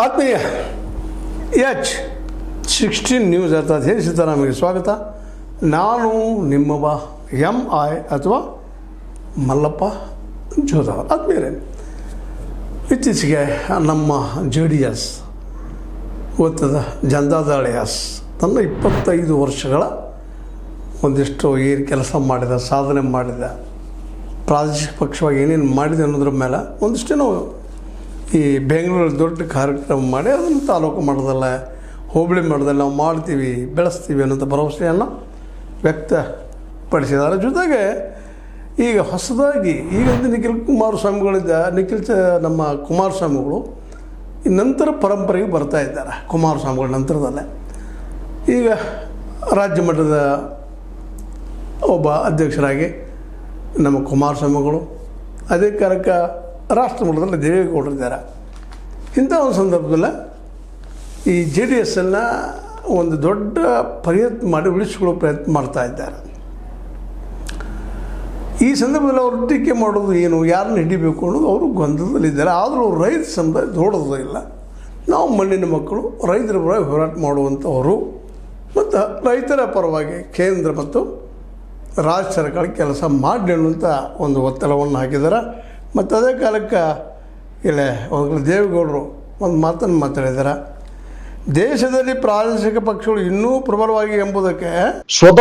ಆತ್ಮೀಯ H16 news ಅರ್ಥಾತ್ ಹೇ ಸೀತಾರಾಮಿಗೆ ಸ್ವಾಗತ. ನಾನು ನಿಮ್ಮವ MI ಅಥವಾ ಮಲ್ಲಪ್ಪ ಜೋಧವ್. ಆತ್ಮೀಯರೇ, ಇತ್ತೀಚೆಗೆ ನಮ್ಮ JDS ಗೊತ್ತದ ಜನತಾದಳ ತನ್ನ 25 ವರ್ಷಗಳ ಒಂದಿಷ್ಟು ಏನು ಕೆಲಸ ಮಾಡಿದ, ಸಾಧನೆ ಮಾಡಿದ, ಪ್ರಾದೇಶಿಕ ಪಕ್ಷವಾಗಿ ಏನೇನು ಮಾಡಿದೆ ಅನ್ನೋದ್ರ ಮೇಲೆ ಒಂದಿಷ್ಟೇನೋ ಈ ಬೆಂಗಳೂರಲ್ಲಿ ದೊಡ್ಡ ಕಾರ್ಯಕ್ರಮ ಮಾಡಿ ಅದನ್ನು ತಾಲೂಕು ಮಟ್ಟದಲ್ಲ, ಹೋಬಳಿ ಮಟ್ಟದಲ್ಲಿ ನಾವು ಮಾಡ್ತೀವಿ, ಬೆಳೆಸ್ತೀವಿ ಅನ್ನೋಂಥ ಭರವಸೆಯನ್ನು ವ್ಯಕ್ತಪಡಿಸಿದ್ದಾರೆ. ಜೊತೆಗೆ ಈಗ ಹೊಸದಾಗಿ ಈಗ ನಿಖಿಲ್ ಕುಮಾರಸ್ವಾಮಿಗಳಿದ್ದ ನಮ್ಮ ಕುಮಾರಸ್ವಾಮಿಗಳು ಈ ನಂತರ ಪರಂಪರೆಗೆ ಬರ್ತಾ ಇದ್ದಾರೆ. ಕುಮಾರಸ್ವಾಮಿಗಳ ನಂತರದಲ್ಲೇ ಈಗ ರಾಜ್ಯ ಮಟ್ಟದ ಒಬ್ಬ ಅಧ್ಯಕ್ಷರಾಗಿ ನಮ್ಮ ಕುಮಾರಸ್ವಾಮಿಗಳು, ಅದೇ ಕಾಲಕ್ಕೆ ರಾಷ್ಟ್ರ ಮಟ್ಟದಲ್ಲಿ ದೇವೇಗೌಡರಿದ್ದಾರೆ. ಇಂಥ ಒಂದು ಸಂದರ್ಭದಲ್ಲಿ ಈ JDSನ್ನು ಒಂದು ದೊಡ್ಡ ಪ್ರಯತ್ನ ಮಾಡಿ ಉಳಿಸಿಕೊಳ್ಳೋ ಪ್ರಯತ್ನ ಮಾಡ್ತಾ ಇದ್ದಾರೆ. ಈ ಸಂದರ್ಭದಲ್ಲಿ ಅವರು ಟೀಕೆ ಮಾಡೋದು ಏನು, ಯಾರನ್ನ ಹಿಡಿಬೇಕು ಅನ್ನೋದು ಅವರು ಗೊಂದಲದಲ್ಲಿದ್ದಾರೆ. ಆದರೂ ರೈತ ಸಮುದಾಯ ದೊಡ್ಡದು ಇಲ್ಲ. ನಾವು ಮಣ್ಣಿನ ಮಕ್ಕಳು, ರೈತರ ಪರವಾಗಿ ಹೋರಾಟ ಮಾಡುವಂಥವರು ಮತ್ತು ರೈತರ ಪರವಾಗಿ ಕೇಂದ್ರ ಮತ್ತು ರಾಜ್ಯ ಸರ್ಕಾರ ಕೆಲಸ ಮಾಡಿ ಅನ್ನುವಂಥ ಒಂದು ಒತ್ತಡವನ್ನು ಹಾಕಿದ್ದಾರೆ. ಮತ್ತು ಅದೇ ಕಾಲಕ್ಕೆ ಇಲ್ಲ ದೇವೇಗೌಡರು ಒಂದು ಮಾತನ್ನು ಮಾತಾಡಿದ್ದಾರೆ. ದೇಶದಲ್ಲಿ ಪ್ರಾದೇಶಿಕ ಪಕ್ಷಗಳು ಇನ್ನೂ ಪ್ರಬಲವಾಗಿ ಎಂಬುದಕ್ಕೆ ಸ್ವತಂತ್ರ